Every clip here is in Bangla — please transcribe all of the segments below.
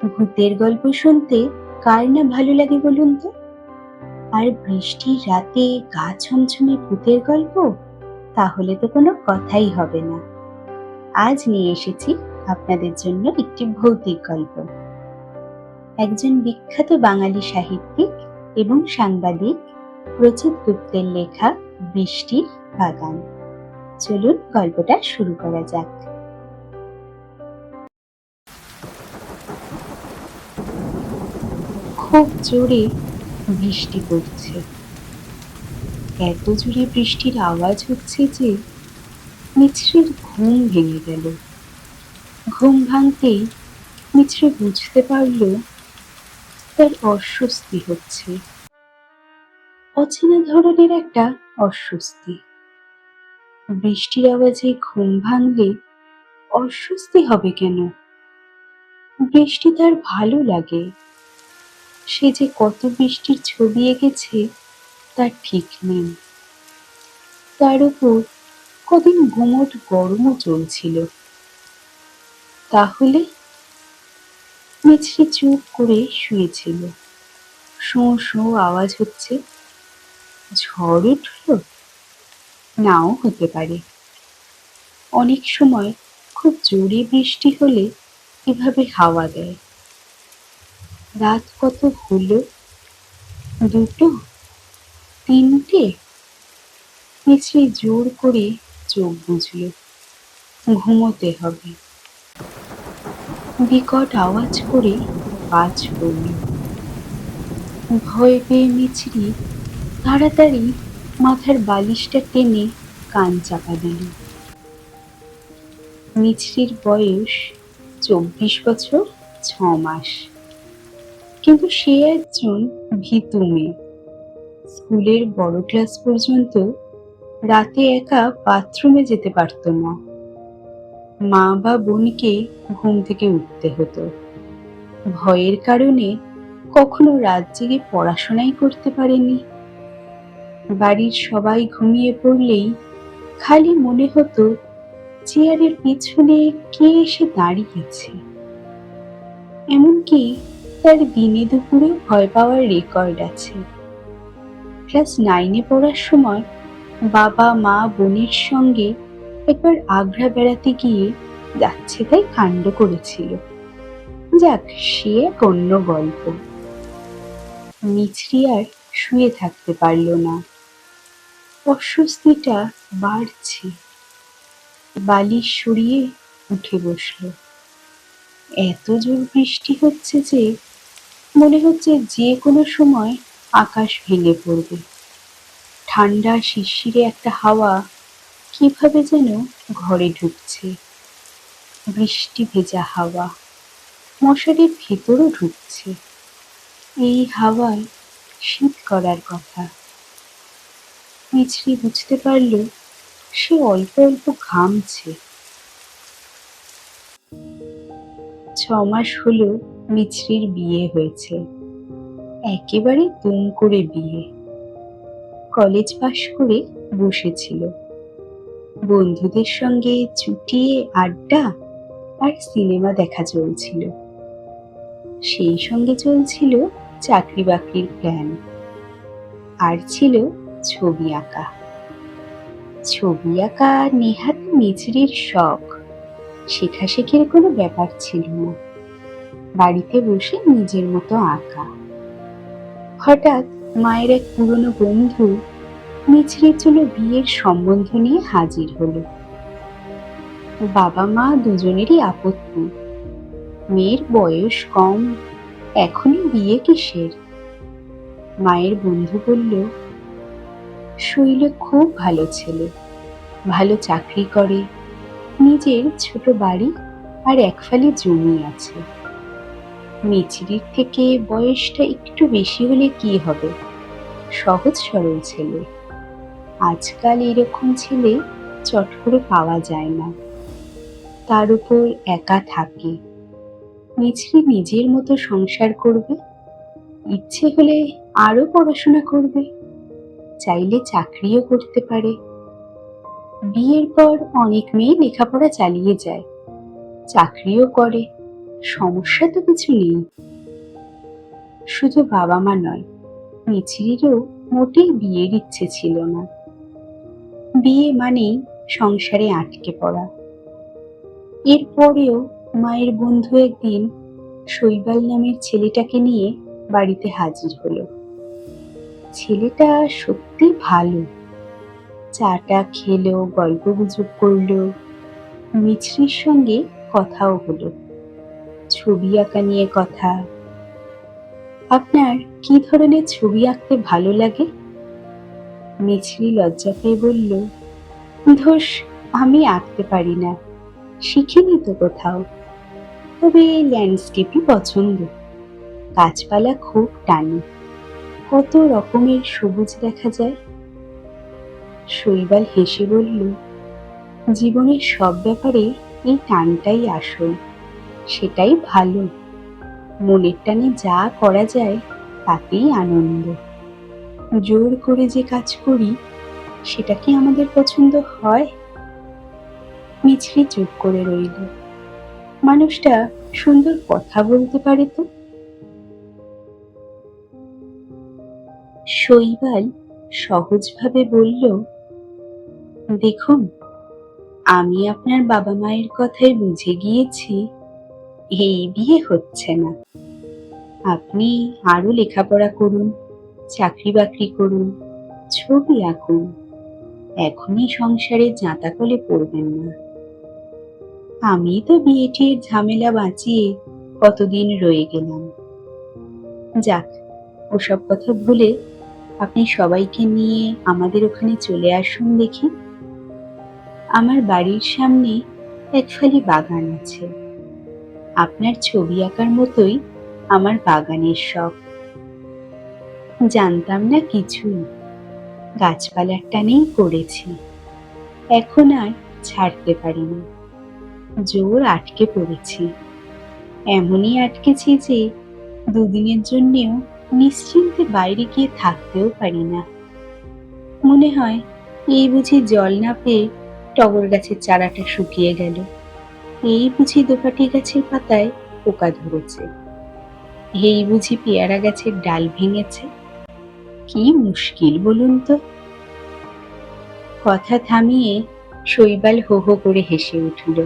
ভূতের গল্প শুনতে কার না ভালো লাগে বলুন তো? আর বৃষ্টির রাতে গা ছমছমে ভূতের গল্প, তাহলে তো কোনো কথাই হবে না। আজ নিয়ে এসেছি আপনাদের জন্য একটি ভৌতিক গল্প। একজন বিখ্যাত বাঙালি সাহিত্যিক এবং সাংবাদিক রচিত গুপ্তের লেখা বৃষ্টির বাগান। চলুন গল্পটা শুরু করা যাক। খুব জোরে বৃষ্টি পড়ছে। এত জোরে বৃষ্টির আওয়াজ হচ্ছে যে মিছরির ঘুম ভেঙে গেল। ঘুম ভাঙতেই মিছরি বুঝতে পারল তার অস্বস্তি হচ্ছে, অচেনা ধরনের একটা অস্বস্তি। বৃষ্টির আওয়াজে ঘুম ভাঙলে অস্বস্তি হবে কেন? বৃষ্টি তার ভালো লাগে। সে যে কত বৃষ্টির ছবি এঁকেছে তার ঠিক নেই। তার উপর কদিন গুমোট গরমও চলছিল। তাহলে মিছরি চুপ করে শুয়েছিল। শোঁ শোঁ আওয়াজ হচ্ছে। ঝড় উঠল? নাও হতে পারে। অনেক সময় খুব জোরে বৃষ্টি হলে এভাবে হাওয়া দেয়। রাত কত হলো? 2টো, 3টে। মিছরি জোর করে চোখ বুঝল। ঘুমোতে হবে। বিকট আওয়াজ করে বাজ পড়ল। ভয় পেয়ে মিছরি তাড়াতাড়ি মাথার বালিশটা টেনে কান চাপা দিল। মিছরির বয়স 24 বছর 6 মাস। কিন্তু সে একজন ভীতু মেয়ে। স্কুলের বড় ক্লাস পর্যন্ত রাতে একা বাথরুমে যেতে পারত না। মা বা বোনকে ঘুম থেকে উঠতে হতো। ভয়ের কারণে কখনো রাত জেগে পড়াশোনাই করতে পারেনি। বাড়ির সবাই ঘুমিয়ে পড়লেই খালি মনে হতো চেয়ারের পিছনে কে এসে দাঁড়িয়েছে। এমনকি তার দিনে দুপুরে ভয় পাওয়ার রেকর্ড আছে। ক্লাস 9-এ পড়ার সময় বাবা মা বোনের সঙ্গে একবার আগ্রা বেড়াতে গিয়ে যাচ্ছে তাই কাণ্ড করেছিল। যাক, সে এক অন্য গল্প। মিছরি আর শুয়ে থাকতে পারল না। অস্বস্তিটা বাড়ছে। বালিশ সরিয়ে উঠে বসল। এত জোর বৃষ্টি হচ্ছে যে মনে হচ্ছে যে কোনো সময় আকাশ ভেঙে পড়বে। ঠান্ডা শিরশিরে একটা হাওয়া কিভাবে যেন ঘরে ঢুকছে। বৃষ্টি ভেজা হাওয়া মশারির ভেতরও ঢুকছে। এই হাওয়ায় শীত করার কথা। মিছরি বুঝতে পারল সে অল্প অল্প ঘামছে। 6 মাস হলো মিছরির বিয়ে হয়েছে। একেবারে দুম করে বিয়ে। কলেজ পাশ করে বসেছিল। বন্ধুদের সঙ্গে চুটিয়ে আড্ডা আর সিনেমা দেখা চলছিল। সেই সঙ্গে চলছিল চাকরি বাকরির প্ল্যান। আর ছিল ছবি আঁকা। ছবি আঁকা নেহাত মিছরির শখ। শেখাশেখির কোনো ব্যাপার ছিল না। বাড়িতে বসে নিজের মতো আঁকা। হঠাৎ মায়ের এক পুরনো বন্ধু মিছরির জন্য বিয়ের সম্বন্ধ নিয়ে হাজির হলো। বাবা মা দুজনেরই আপত্তি। মেয়ের বয়স কম, এখনই বিয়ে কিসের? মায়ের বন্ধু বলল, শৈল খুব ভালো ছেলে, ভালো চাকরি করে, নিজের ছোট বাড়ি আর এক ফালি জমি আছে। মিছরির থেকে বয়সটা একটু বেশি হলে কি হবে? সহজ সরল ছেলে। আজকাল এরকম ছেলে চট করে পাওয়া যায় না। তার উপর একা থাকে। মিছরি নিজের মতো সংসার করবে। ইচ্ছে হলে আরো পড়াশোনা করবে। চাইলে চাকরিও করতে পারে। বিয়ের পর অনেক মেয়ে লেখাপড়া চালিয়ে যায়, চাকরিও করে। সমস্যা তো কিছু নেই। শুধু বাবা মা নয়, মিছরিরও মোটেই বিয়ের ইচ্ছে ছিল না। বিয়ে মানেই সংসারে আটকে পড়া। এরপরেও মায়ের বন্ধু একদিন শৈবাল নামের ছেলেটাকে নিয়ে বাড়িতে হাজির হলো। ছেলেটা সত্যি ভালো। চাটা খেলো, গল্প গুজব করলো, মিছরির সঙ্গে কথাও হলো। ছবি আঁকা নিয়ে কথা। আপনার কি ধরনের ছবি আঁকতে ভালো লাগে? মিছরি লজ্জা পেয়ে বলল, ধুস, আমি আঁকতে পারি না, শিখিনি তো কোথাও। তবে ল্যান্ডস্কেপই পছন্দ। গাছপালা খুব টানে, কত রকমের সবুজ দেখা যায়। শৈবাল হেসে বলল, জীবনের সব ব্যাপারে এই টানটাই আসল, সেটাই ভালো। মনের টানে যা করা যায় তাতেই আনন্দ। জোর করে যে কাজ করি সেটা কি আমাদের পছন্দ হয়? মিছরি চুপ করে রইল। মানুষটা সুন্দর কথা বলতে পারে তো। শৈবাল সহজভাবে বলল, দেখুন, আমি আপনার বাবা মায়ের কথায় বুঝে গিয়েছি এই বিয়ে হচ্ছে না। আপনি আরো লেখাপড়া করুন, চাকরি বাকরি করুন, ছবি আঁকুন, এখনই সংসারে জাঁতাকলে পড়বেন না। আমি তো বিয়ে টিয়ের ঝামেলা বাঁচিয়ে কতদিন রয়ে গেলাম। যাক, ওসব কথা ভুলে আপনি সবাইকে নিয়ে আমাদের ওখানে চলে আসুন দেখি। আমার বাড়ির সামনে এক ফালি বাগান আছে। আপনার ছবি আঁকার মতোই আমার বাগানের শখ। জানতাম না কিছুই, গাছপালার টানেই করেছি। এখন আর ছাড়তে পারি না, জোর আটকে পড়েছি। এমনই আটকেছি যে দুদিনের জন্যেও নিশ্চিন্তে বাইরে গিয়ে থাকতেও পারি না। মনে হয় এই বুঝি জল না পেয়ে টগর গাছের চারাটা শুকিয়ে গেল, এই বুঝি দোপাটি গাছের পাতায় পোকা ধরেছে, এই বুঝি পেয়ারা গাছের ডাল ভেঙেছে। কি মুশকিল বলুন তো। কথা থামিয়ে শৈবাল হো হো করে হেসে উঠল।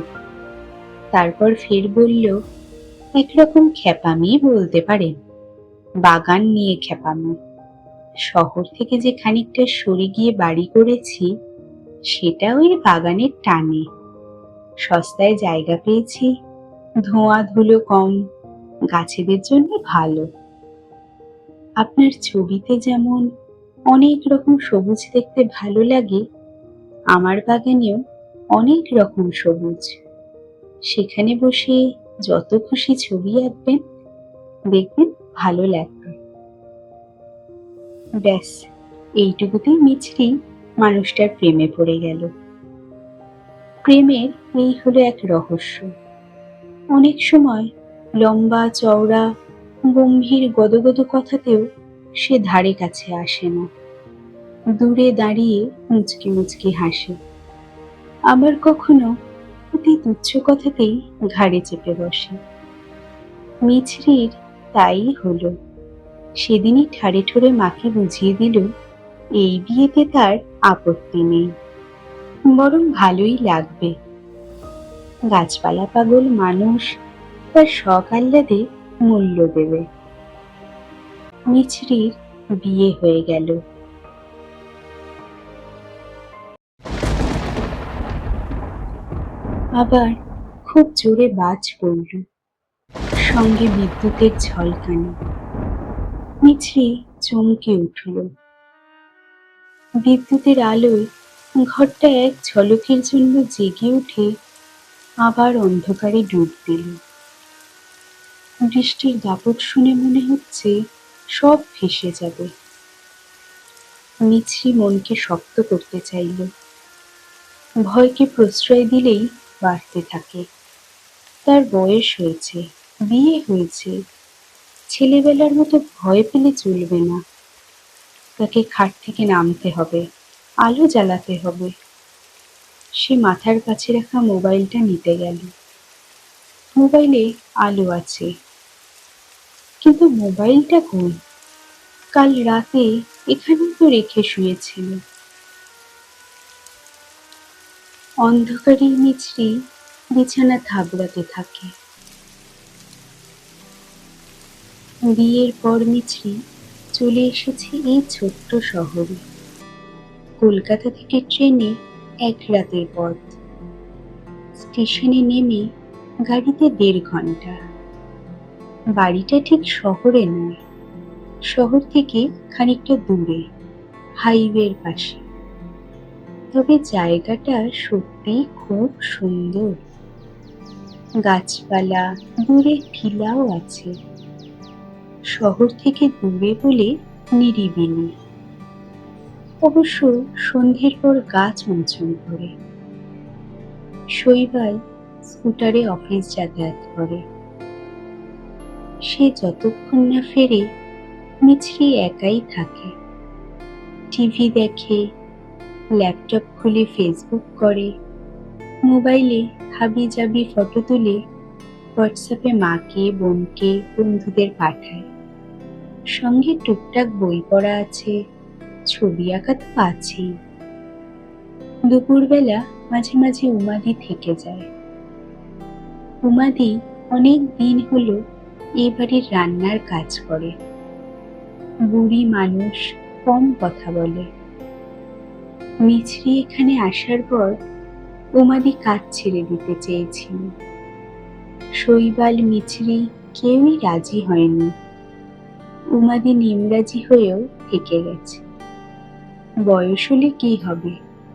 তারপর ফের বলল, একরকম খ্যাপামি বলতে পারেন, বাগান নিয়ে খ্যাপামি। শহর থেকে যে খানিকটা সরে গিয়ে বাড়ি করেছি সেটা ওই বাগানের টানে। সস্তায় জায়গা পেয়েছি, ধোঁয়া ধুলো কম, গাছেদের জন্য ভালো। আপনার ছবিতে যেমন অনেক রকম সবুজ দেখতে ভালো লাগে, আমার বাগানেও অনেক রকম সবুজ। সেখানে বসে যত খুশি ছবি আঁকবেন, দেখবেন ভালো লাগবে। ব্যাস, এইটুকুতেই মিছরি মানুষটার প্রেমে পড়ে গেল। প্রেমের এই হলো এক রহস্য। অনেক সময় লম্বা চওড়া গম্ভীর গদগদ কথাতেও সে ধারে কাছে আসে না, দূরে দাঁড়িয়ে মুচকি মুচকি হাসে। আবার কখনো অতি তুচ্ছ কথাতেই ঘাড়ে চেপে বসে। মিছরির তাই হলো। সেদিনই ঠাড়ে ঠোরে মাকে বুঝিয়ে দিল এই বিয়েতে তার আপত্তি নেই, বরং ভালোই লাগবে। গাছপালা পাগল মানুষ তার শখ আহ্লাদে মূল্য দেবে। মিছরির বিয়ে হয়ে গেল। আবার খুব জোরে বাজ পড়ল, সঙ্গে বিদ্যুতের ঝলকানি। মিছরি চমকে উঠল। বিদ্যুতের আলোয় ঘরটা এক ঝলকের জন্য জেগে উঠে আবার অন্ধকারে ডুব দিল। বৃষ্টির দাপট শুনে মনে হচ্ছে সব ভেসে যাবে। মিছরি মনকে শক্ত করতে চাইল। ভয়কে প্রশ্রয় দিলেই বাড়তে থাকে। তার বয়স হয়েছে, বিয়ে হয়েছে, ছেলেবেলার মতো ভয় পেলে চলবে না। তাকে খাট থেকে নামতে হবে, আলো জ্বালাতে হবে। সে মাথার কাছে রাখা মোবাইলটা নিতে গেল। মোবাইলে আলো আছে, কিন্তু মোবাইলটা কই? কাল রাতে এখানেই তো রেখে শুয়েছিল। অন্ধকারেই মিছরি বিছানা থাবড়াতে থাকে। বিয়ের পর মিছরি চলে এসেছে এই ছোট্ট শহরে। কলকাতা থেকে ট্রেনে 1 রাতের পথ। স্টেশনে নেমে গাড়িতে 1.5 ঘন্টা। বাড়িটা ঠিক শহরে নয়, শহর থেকে খানিকটা দূরে, হাইওয়ের পাশে। তবে জায়গাটা সত্যি খুব সুন্দর। গাছপালা, দূরে টিলাও আছে। শহর থেকে দূরে বলে নিরিবিলি। অবশ্য সন্ধ্যের পর গা ছমছম করে। শৈবাল স্কুটারে অফিস যাতায়াত করে। সে যতক্ষণ না ফেরে মিছরি একাই থাকে। টিভি দেখে, ল্যাপটপ খুলে ফেসবুক করে, মোবাইলে হাবিজাবি ফটো তুলে হোয়াটসঅ্যাপে মাকে, বোনকে, বন্ধুদের পাঠায়। সঙ্গে টুকটাক বই পড়া আছে, ছবি আঁকা তো আছেই। দুপুরবেলা মাঝে মাঝে উমাদি থেকে যায়। উমাদি অনেক দিন হলো এই বাড়ির রান্নার কাজ করে। বুড়ি মানুষ, কম কথা বলে। মিছরি এখানে আসার পর উমাদি কাজ ছেড়ে দিতে চেয়েছিল। শৈবাল, মিছরি কেউই রাজি হয়নি। উমাদি নিমরাজি হয়েও থেকে গেছে। বয়স হলে কি হবে,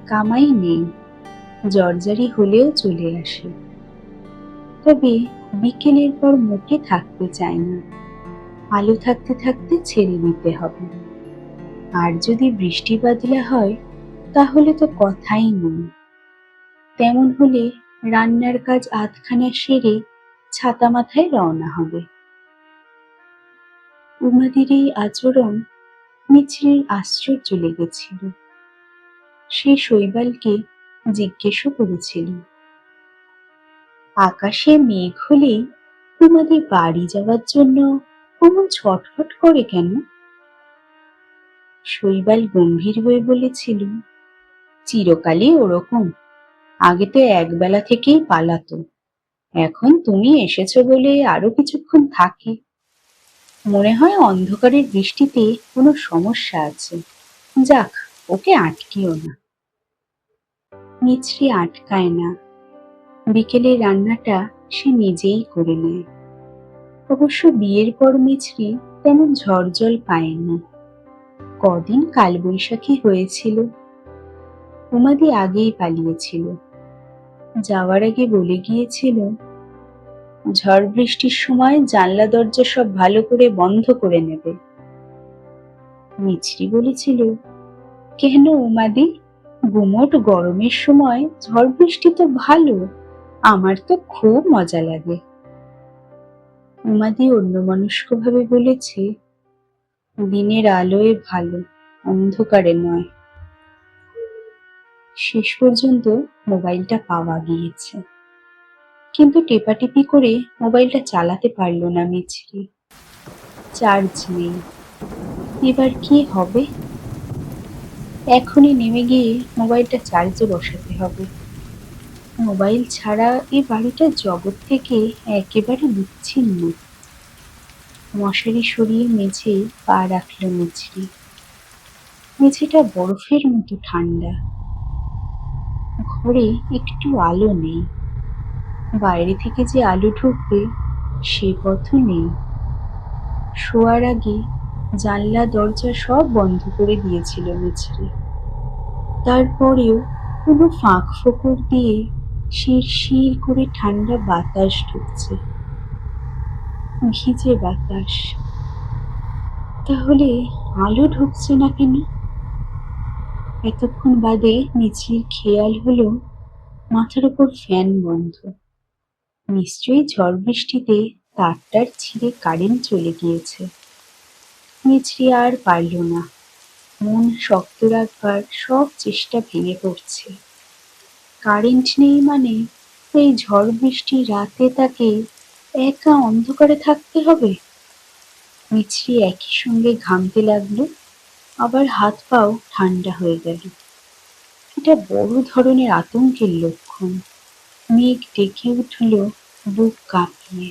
কামাই নেই, জর্জারি হলেও চলে আসে। তবে বিকেলের পর মোটে থাকতে চায় না। আলো থাকতে থাকতে ছেড়ে দিতে হবে। আর যদি বৃষ্টি বাদলা হয় তাহলে তো কথাই নেই। তেমন হলে রান্নার কাজ আধখানা সেরে ছাতা মাথায় রওনা হবে। উমাদির এই আচরণ মিছরির আশ্চর্য লেগেছিল। সে শৈবালকে জিজ্ঞেসও করেছিল, আকাশে মেঘ হলেই উমাদি বাড়ি যাওয়ার জন্য অমন ছটফট করে কেন? শৈবাল গম্ভীর হয়ে বলেছিল, চিরকালই ওরকম। আগে তো একবেলা থেকেই পালাতো, এখন তুমি এসেছো বলে আরো কিছুক্ষণ থাকে। মনে হয় অন্ধকারের বৃষ্টিতে কোনো সমস্যা আছে। যাক, ওকে আটকিও না। মিছরি আটকায় না। বিকেলে রান্নাটা সে নিজেই করে নেয়। অবশ্য বিয়ের পর মিছরি তেমন ঝড়জল পায়নি। কদিন কালবৈশাখী হয়েছিল। উমাদি আগেই পালিয়েছিল। যাওয়ার আগে বলে গিয়েছিল, ঝড় বৃষ্টির সময় জানলা দরজা সব ভালো করে বন্ধ করে নেবে। মিছরি বলেছিল, কেন উমাদি, গুমোট গরমের সময় ঝড় বৃষ্টি তো ভালো, আমার তো খুব মজা লাগে। উমাদি অন্যমনস্ক ভাবে বলেছে, দিনের আলোয় ভালো, অন্ধকারে নয়। শেষ পর্যন্ত মোবাইলটা পাওয়া গিয়েছে, কিন্তু টেপাটিপি করে মোবাইলটা চালাতে পারল না মিছরি। চার্জ নেই। এবার কি হবে? এখনই নেমে গিয়ে মোবাইলটা চার্জে বসাতে হবে। মোবাইল ছাড়া এই বাড়িটার জগৎ থেকে একেবারে বিচ্ছিন্ন। মশারি সরিয়ে মেঝে পা রাখল মিছরি। মেঝেটা বরফের মতো ঠান্ডা। ঘরে একটু আলো নেই। বাইরে থেকে যে আলো ঢুকবে সে পথও নেই। শোয়ার আগে জানলা দরজা সব বন্ধ করে দিয়েছিল মিছরি। তারপরেও কোনো ফাঁক ফোকর দিয়ে শিরশির করে ঠান্ডা বাতাস ঢুকছে, ভিজে বাতাস। তাহলে আলো ঢুকছে না কেন? এতক্ষণ বাদে মিছরির খেয়াল হলো মাথার উপর ফ্যান বন্ধ। নিশ্চয়ই ঝড় বৃষ্টিতে তারটার ছিঁড়ে কারেন্ট চলে গিয়েছে। মিছরি আর পারল না। মন শক্ত রাখবার সব চেষ্টা ভেঙে পড়ছে। কারেন্ট নেই মানে এই ঝড় বৃষ্টি রাতে তাকে একা অন্ধকারে থাকতে হবে। মিছরি একই সঙ্গে ঘামতে লাগলো, আবার হাত পাও ঠান্ডা হয়ে গেল। এটা বড় ধরনের আতঙ্কের লক্ষণ। মেঘ ডেকে উঠল বুক কাঁপিয়ে।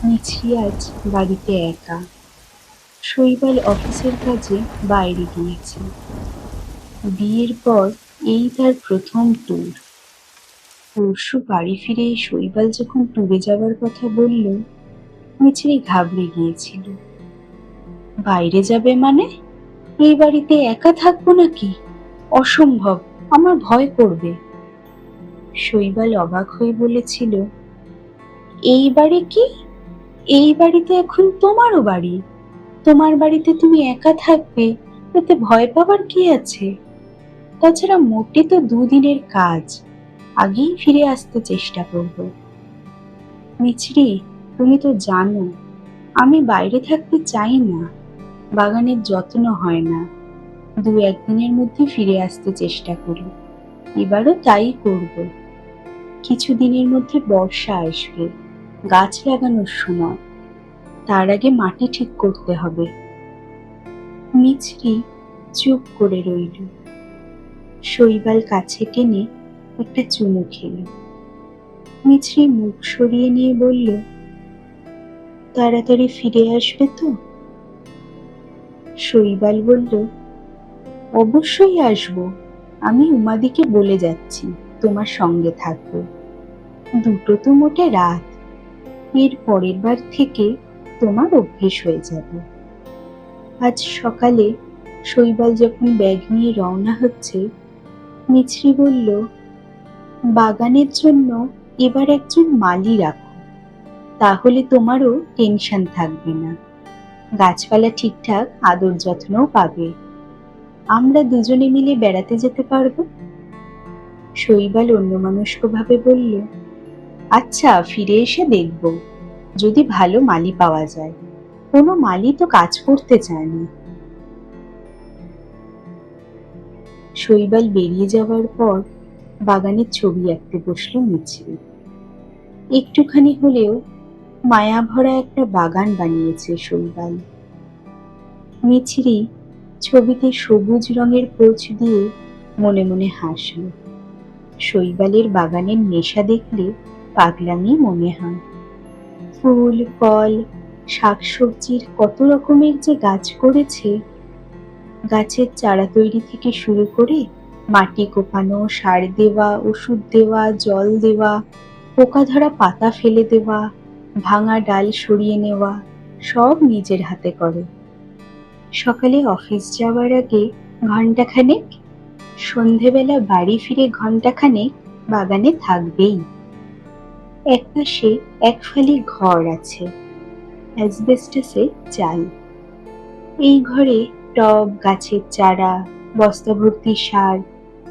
মিছরি আজ বাড়িতে একা। শৈবাল অফিসের কাজে বাইরে গিয়েছে। বিয়ের পর এই তার প্রথম ট্যুর। পরশু বাড়ি ফিরে শৈবাল যখন ট্যুরে যাবার কথা বলল, মিছরি ঘাবড়ে গিয়েছিল। বাইরে যাবে মানে? এই বাড়িতে একা থাকবো নাকি? অসম্ভব, আমার ভয় করবে। শৈবাল অবাক হয়ে বলেছিল, এই বাড়ি কি? এই বাড়িতে এখন তোমারও বাড়ি। তোমার বাড়িতে তুমি একা থাকবে, এতে ভয় পাবার কি আছে? তাছাড়া মোটে তো দুদিনের কাজ, আগেই ফিরে আসতে চেষ্টা করব। মিছরি, তুমি তো জানো আমি বাইরে থাকতে চাই না। বাগানের যত্ন হয় না, দু একদিনের মধ্যে ফিরে আসতে চেষ্টা করি। এবারও তাই করব। কিছুদিনের মধ্যে বর্ষা আসবে, গাছ লাগানোর সময়। তার আগে মাটি ঠিক করতে হবে। মিছরি চুপ করে রইল। শৈবাল কাছে টেনে একটা চুমু খেল। মিছরি মুখ সরিয়ে নিয়ে বলল, তাড়াতাড়ি ফিরে আসবে তো? শৈবাল বলল, অবশ্যই আসবো। আমি উমাদিকে বলে যাচ্ছি তোমার সঙ্গে থাকবো। দুটো তো মোটে রাত, এর পরের বার থেকে তোমার অভ্যেস হয়ে যাবে। আজ সকালে শৈবাল যখন ব্যাগ নিয়ে রওনা হচ্ছে, মিছরি বলল, বাগানের জন্য এবার একজন মালি রাখো, তাহলে তোমারও টেনশন থাকবে না। গাছপালা ঠিকঠাক আদর যত্নও পাবে। আমরা দুজনে মিলে বেড়াতে যেতে পারবো। শৈবাল অন্যমনস্ক ভাবে বলল, আচ্ছা, ফিরে এসে দেখব, যদি ভালো মালি পাওয়া যায়। কোনো মালি তো কাজ করতে চায় না। শৈবাল বেরিয়ে যাওয়ার পর বাগানের ছবি আঁকতে বসলো মিছরি। একটুখানি হলেও মায়া ভরা একটা বাগান বানিয়েছে শৈবাল। মিছরি ছবিতে সবুজ রঙের পোঁছ দিয়ে মনে মনে হাসল। শৈবালের বাগানের নেশা দেখলে পাগলামি মনে হয়। ফুল, ফল, শাকসবজির কত রকমের যে গাছ করেছে। গাছের চারা তৈরি থেকে শুরু করে মাটি কোপানো, সার দেওয়া, ওষুধ দেওয়া, জল দেওয়া, পোকা ধরা পাতা ফেলে দেওয়া, ভাঙা ডাল সরিয়ে নেওয়া, সব নিজের হাতে করে। সকালে অফিস যাওয়ার আগে ঘন্টাখানেক, সন্ধেবেলা বাড়ি ফিরে ঘন্টাখানেক বাগানে থাকবেই। একপাশে এক ফালি ঘর আছে, অ্যাসবেস্টসের চাল। এই ঘরে টব, গাছের চারা, বস্তা ভর্তি সার,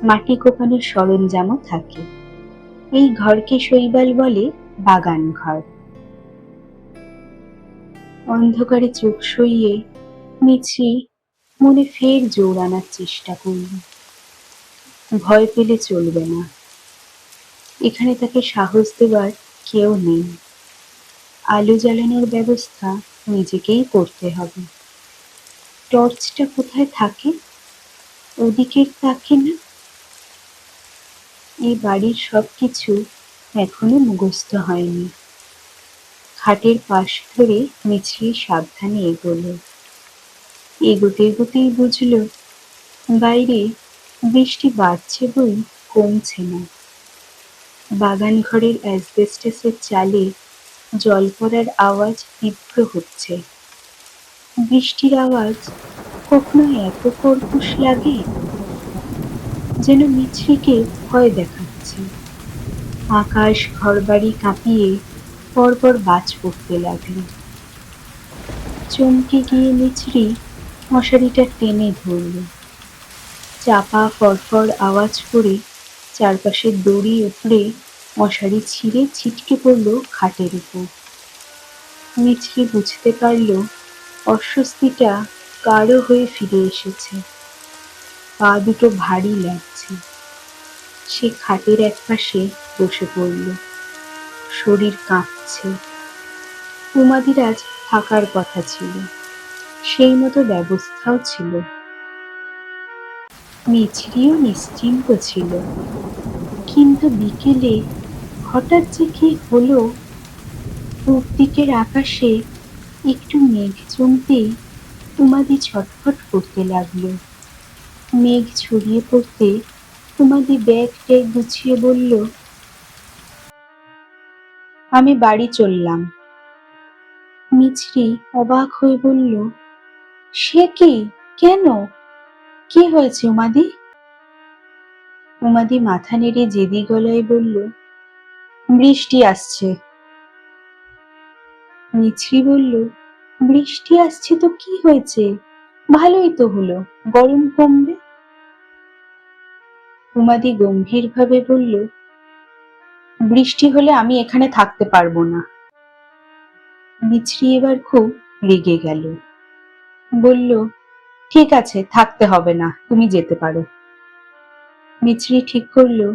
মাটি কোপানোর সরঞ্জামও থাকে। এই ঘরকে শৈবাল বলে বাগান ঘর। অন্ধকারে চোখ সইয়ে মিছরি মনে ফের জোর আনার চেষ্টা করল। ভয় পেলে চলবে না, এখানে তাকে সাহস দেবার কেউ নেই। আলো জ্বালানোর ব্যবস্থা নিজেকেই করতে হবে। টর্চটা কোথায় থাকে? ওদিকের তাকে না? এই বাড়ির সবকিছু এখনো মুখস্থ হয়নি। খাটের পাশ ধরে মিছরি সাবধানে এগোলো। এগোতে এগোতেই বুঝল বাইরে বৃষ্টি বাড়ছে বই কমছে না। বাগান ঘরের অ্যাসবেস্টসের চালে জল পড়ার আওয়াজ তীব্র হচ্ছে। বৃষ্টির আওয়াজ কখনো এত কর্কশ লাগে, যেন মিছরিকে ভয় দেখাচ্ছে। আকাশ ঘরবাড়ি কাঁপিয়ে পরপর বাজ পড়তে লাগলো। চমকে গিয়ে মিছরি মশারিটা টেনে ধরল। চাপা ফরফর আওয়াজ করে চারপাশের দড়ি উপড়ে মশারি ছিঁড়ে ছিটকে পড়ল খাটের উপর। মিছরি বুঝতে পারল অস্বস্তিটা গাঢ় হয়ে ফিরে এসেছে। পা দুটো ভারী লাগছে। সে খাটের একপাশে বসে পড়ল। শরীর কাঁপছে। উমাদির আজ থাকার কথা ছিল, সেই মতো ব্যবস্থাও ছিল। মিছরিও নিশ্চিন্ত ছিল। কিন্তু বিকেলে হঠাৎ যে কি হলো, পূব দিকের আকাশে একটু মেঘ জমতেই উমাদি ছটফট করতে লাগলো। মেঘ ছড়িয়ে পড়তে উমাদি ব্যাগ ট্যাগ গুছিয়ে বলল, আমি বাড়ি চললাম। মিছরি অবাক হয়ে বলল, সে কি? কেন? কি হয়েছে উমাদি? উমাদি মাথা নেড়ে জেদি গলায় বলল, বৃষ্টি আসছে। মিছরি বলল, বৃষ্টি আসছে তো কি হয়েছে? ভালোই তো হলো, গরম কমবে। উমাদি গম্ভীর ভাবে বলল, বৃষ্টি হলে আমি এখানে থাকতে পারবো না। মিছরি এবার খুব রেগে গেল। বলল, ঠিক আছে, থাকতে হবে না, তুমি যেতে পারো। মিছরি ঠিক করলো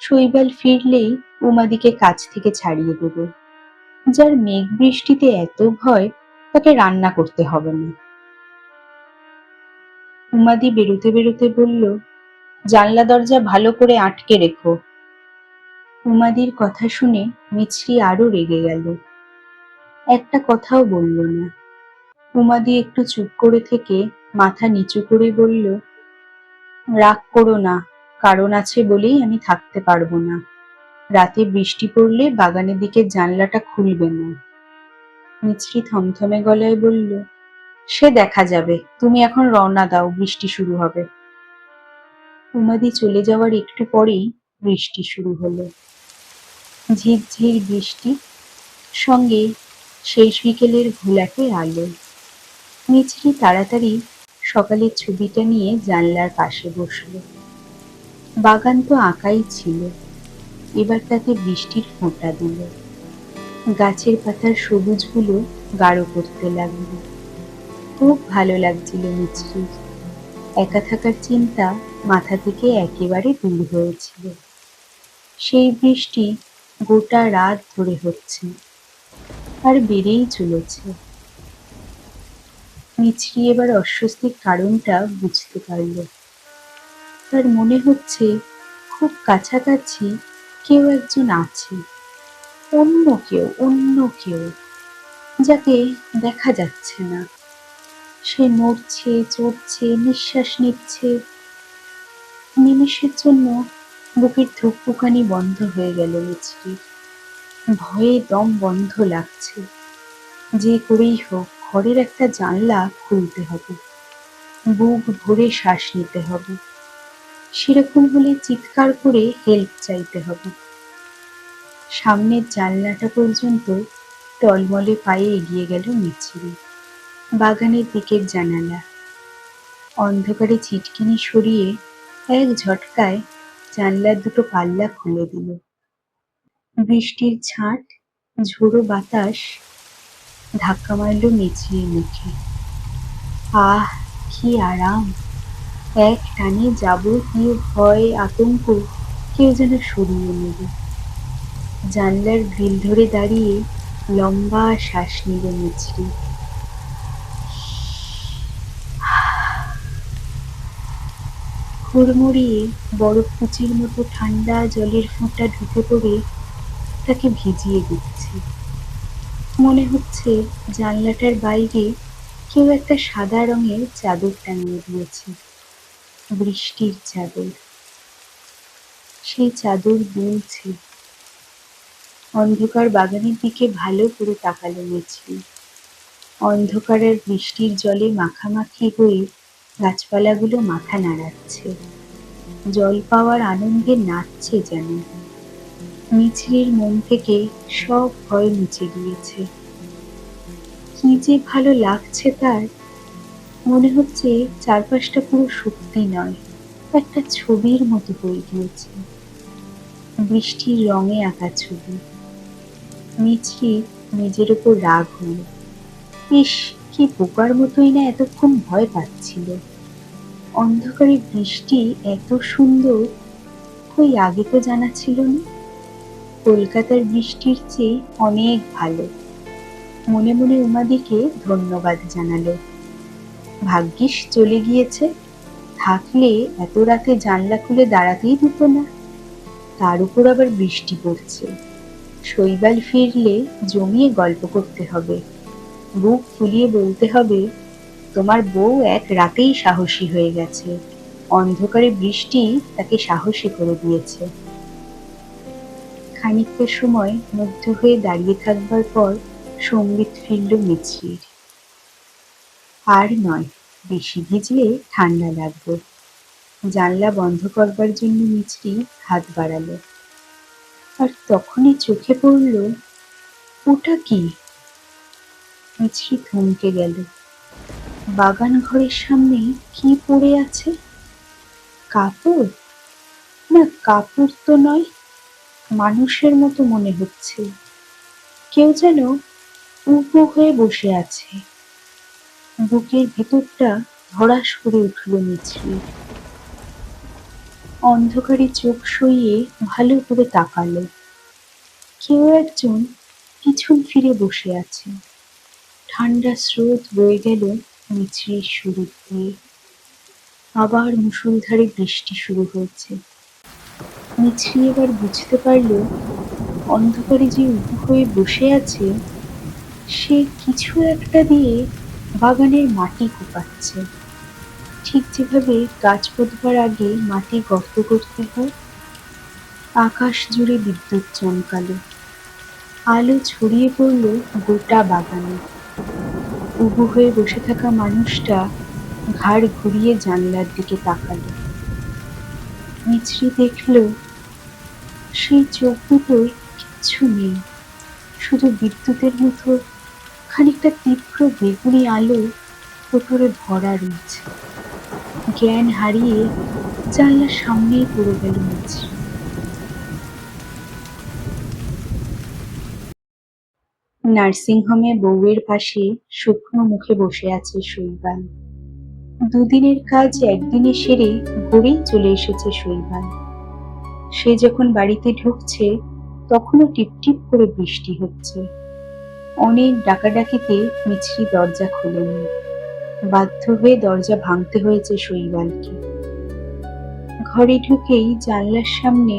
শৈবাল ফিরলেই উমাদিকে কাছ থেকে ছাড়িয়ে দেবে। যার মেঘ বৃষ্টিতে এত ভয়, তাকে রান্না করতে হবে না। উমাদি বেরোতে বেরোতে বলল, জানলা দরজা ভালো করে আটকে রেখো। উমাদির কথা শুনে মিছরি আরো রেগে গেল। একটা কথাও বলল না। উমাদি একটু চুপ করে থেকে মাথা নিচু করে বলল, রাগ করো না, কারণ আছে বলেই আমি থাকতে পারবো না। রাতে বৃষ্টি পড়লে বাগানের দিকে জানলাটা খুলবে না। মিছরি থমথমে গলায় বলল, সে দেখা যাবে, তুমি এখন রওনা দাও, বৃষ্টি শুরু হবে। উমাদি চলে যাওয়ার একটু পরেই বৃষ্টি শুরু হলো। ঝিরঝির বৃষ্টি, সঙ্গে শেষ বিকেলের ঘোলাটে আলো। মিছরি তাড়াতাড়ি সকালের ছবিটা নিয়ে জানলার পাশে বসলো। বাগান তো আঁকাই ছিল, এবার তাতে বৃষ্টির ফোঁটা দিল। গাছের পাতার সবুজগুলো গাঢ় করতে লাগলো। খুব ভালো লাগছিল মিছরির। একা থাকার চিন্তা মাথা থেকে একেবারে দূর হয়েছিল। সেই বৃষ্টি গোটা রাত ধরে হচ্ছে, আর বেড়েই চলেছে। মিছরি এবার অস্বস্তির কারণটা বুঝতে পারল। তার মনে হচ্ছে খুব কাছাকাছি কেউ একজন আছে, অন্য কেউ, যাকে দেখা যাচ্ছে না। সে নড়ছে, চড়ছে, নিঃশ্বাস নিচ্ছে। নিমেষের জন্য বুকের ধুকপুকানি বন্ধ হয়ে গেল মিছরির। ভয়ে দম বন্ধ লাগছে। যে করেই হোক ঘরের একটা জানলা খুলতে হবে, বুক ভরে শ্বাস নিতে হবে। সেরকম হলে চিৎকার করে হেল্প চাইতে হবে। সামনের জানলাটা পর্যন্ত টলমলে পায়ে এগিয়ে গেল মিছরি। বাগানের দিকের জানালা। অন্ধকারে ছিটকিনি সরিয়ে এক ঝটকায় জানলার দুটো পাল্লা খুলে দিল। বৃষ্টির ছাঁট, ঝোড়ো বাতাস ধাক্কা মারল মিছরির মুখে। আহ, কি আরাম! এক টানে যাবতীয় ভয়, আতঙ্ক কেউ যেন সরিয়ে নেবে। জানলার গ্রিল ধরে দাঁড়িয়ে লম্বা শ্বাস নিল মিছরি। হুড়মুড়িয়ে বরফকুচির মতো ঠান্ডা জলের ফোঁটা ঢুকে পড়ে তাকে ভিজিয়ে দিচ্ছে। মনে হচ্ছে জানলাটার বাইরে কেউ একটা সাদা রঙের চাদর টাঙিয়ে দিয়েছে, বৃষ্টির চাদর। সেই চাদর দুলছে। অন্ধকার বাগানের দিকে ভালো করে তাকালো মিছরি। অন্ধকার আর বৃষ্টির জলে মাখামাখি হয়ে গাছপালাগুলো মাথা নাড়াচ্ছে, জল পাওয়ার আনন্দে নাচছে যেন। মিছরির মন থেকে সব ভয় মুছে গিয়েছে। কি যে ভালো লাগছে তার! মনে হচ্ছে চারপাশটা পুরো সত্যি নয়, একটা ছবির মতো হয়ে গিয়েছে, বৃষ্টির রঙে আঁকা ছবি। মিছরি নিজের উপর রাগ হলো। ইস, কি বোকার মতোই না এতক্ষণ ভয় পাচ্ছিল। অন্ধকারে বৃষ্টি এত সুন্দর, কই আগে তো জানা ছিল না। কলকাতার বৃষ্টির চেয়ে অনেক ভালো। মনে মনে উমাদিকে ধন্যবাদ জানালো। ভাগ্যিস চলে গিয়েছে, থাকলে এত রাতে জানলা খুলে দাঁড়াতেই দিত না। তার উপর আবার বৃষ্টি পড়ছে। শৈবাল ফিরলে জমিয়ে গল্প করতে হবে, বুক ফুলিয়ে বলতে হবে, তোমার বউ এক রাতেই সাহসী হয়ে গেছে, অন্ধকারে বৃষ্টি তাকে সাহসী করে দিয়েছে। খানিকটা সময় মুগ্ধ হয়ে দাঁড়িয়ে থাকবার পর সম্বিত ফিরল মিছরির। আর নয়, বেশি ভিজলে ঠান্ডা লাগবে। জানলা বন্ধ করবার জন্য মিছরি হাত বাড়ালো, আর তখনই চোখে পড়ল, ওটা কি? মিছরি থমকে গেল। বাগান ঘরের সামনে কি পড়ে আছে? কাপড়? না, কাপড় তো নয়, মানুষের মতো মনে হচ্ছে। কেউ যেন উবু হয়ে বসে আছে। বুকের ভেতরটা ধড়াস করে উঠল মিছরির। অন্ধকারে চোখ সইয়ে ভালো করে তাকালো। কেউ একজন পিছন ফিরে বসে আছে। ঠান্ডা স্রোত বয়ে গেল মিছরির শরীর দিয়ে। আবার মুষলধারে বৃষ্টি শুরু হয়েছে। মিছরি এবার বুঝতে পারল, অন্ধকারে যে উবু হয়ে বসে আছে সে কিছু একটা দিয়ে বাগানের মাটি কোপাচ্ছে, ঠিক যেভাবে গাছ পোঁতবার আগে মাটি গর্ত করতে হয়। আকাশ জুড়ে বিদ্যুৎ চমকালো, আলো ছড়িয়ে পড়ল গোটা বাগানে। উবু হয়ে বসে থাকা মানুষটা ঘাড় ঘুরিয়ে জানলার দিকে তাকালো। মিছরি দেখল সেই চোখ দুটোয় কিচ্ছু নেই, শুধু বিদ্যুতের মতো খানিকটা তীব্র বেগুনি আলো কোটরে ভরা রয়েছে। জ্ঞান হারিয়ে জানলার সামনেই পড়ে গেল মিছরি। নার্সিংহোমে বউয়ের পাশে শুকনো মুখে বসে আছে শৈবাল। দুদিনের কাজ একদিনে সেরে ভোরেই চলে এসেছে শৈবাল। সে যখন বাড়িতে ঢুকছে তখনও টিপটিপ করে বৃষ্টি হচ্ছে। অনেক ডাকাডাকিতে মিছরি দরজা খোলেনি। বাধ্য হয়ে দরজা ভাঙতে হয়েছে শৈবালকে। ঘরে ঢুকেই জানলার সামনে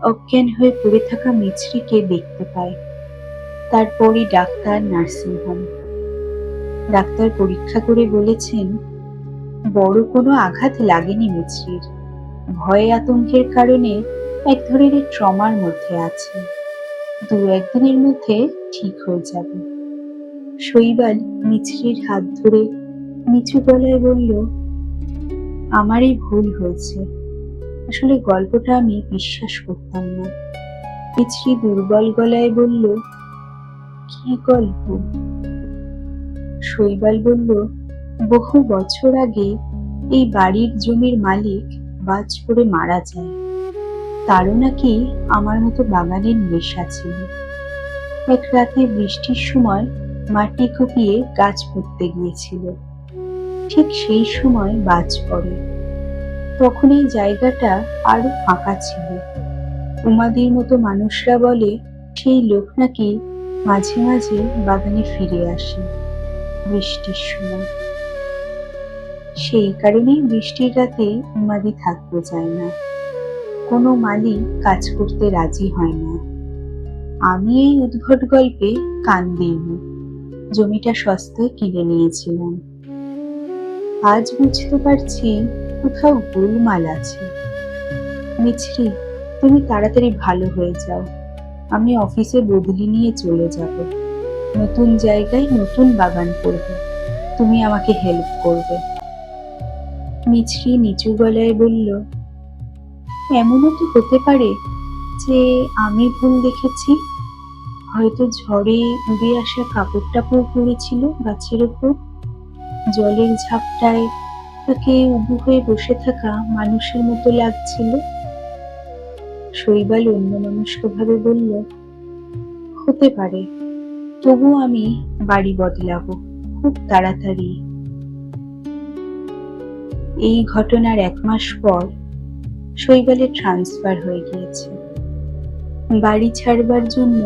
অজ্ঞান হয়ে পড়ে থাকা মিছরিকে দেখতে পায়। তারপরই ডাক্তার, নার্সিংহোম। ডাক্তার পরীক্ষা করে বলেছেন, বড় কোনো আঘাত লাগেনি মিছরির। ভয়ে আতঙ্কের কারণে এক ধরনের ট্রমার মধ্যে আছে, 2-1 দিনের মধ্যে ঠিক হয়ে যাবে। শৈবাল মিছরির হাত ধরে নিচু গলায় বলল, আমারই ভুল হয়েছে, আসলে গল্পটা আমি বিশ্বাস করতাম না। মিছরি দুর্বল গলায় বলল, কি গল্প? শৈবাল বলল, বহু বছর আগে এই বাড়ির জমির মালিক বাজ পড়ে মারা যায়। তারও নাকি আমার মতো বাগানের নেশা ছিল। এক রাতে বৃষ্টির সময় মাটি কুপিয়ে গাছ পুঁততে গিয়েছিল। ঠিক সেই সময় বাজ পড়ে। তখন এই জায়গাটা আরো ফাঁকা ছিল। উমাদির মতো মানুষরা বলে সেই লোক নাকি মাঝে মাঝে বাগানে ফিরে আসে বৃষ্টির সময়। সেই কারণেই বৃষ্টির রাতে উমাদি থাকতে চায় না। কোনো মালি কাজ করতে রাজি হয় না। আমি এই উদ্ভট গল্পে কান দিইনি, জমিটা সস্তায় কিনে নিয়েছিলাম। আজ বুঝতে পারছি কোথাও গোলমাল আছে। মিছরি, তুমি তাড়াতাড়ি ভালো হয়ে যাও, আমি অফিসে বদলি নিয়ে চলে যাব। নতুন জায়গায় নতুন বাগান করব, তুমি আমাকে হেল্প করবে। মিছরি নিচু গলায় বলল, এমনও তো হতে পারে যে আমি ভুল দেখেছি। হয়তো ঝড়ে উড়ে আসা কাপড় টাপড় পড়েছিল গাছের ওপর। জলের ঝাপটায় তাকে উবু হয়ে বসে থাকা মানুষের মতো লাগছিল। শৈবাল অন্যমনস্ক ভাবে বলল, হতে পারে, তবু আমি বাড়ি বদলাবো খুব তাড়াতাড়ি। এই ঘটনার 1 মাস পর শৈবালে ট্রান্সফার হয়ে গিয়েছে। বাড়ি ছাড়বার জন্য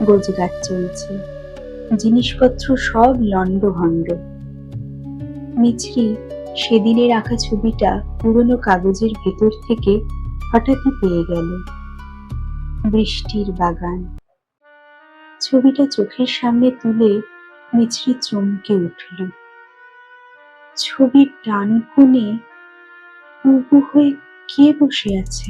গোজগাছ চলছে, জিনিসপত্র সব লণ্ডভণ্ড। মিছরি সেদিনের আঁকা ছবিটা পুরনো কাগজের ভেতর থেকে হঠাৎই পেয়ে গেল। বৃষ্টির বাগান। ছবিটা চোখের সামনে তুলে মিছরি চমকে উঠল। ছবির ডান কোণে উবু হয়ে কে বসে আছে?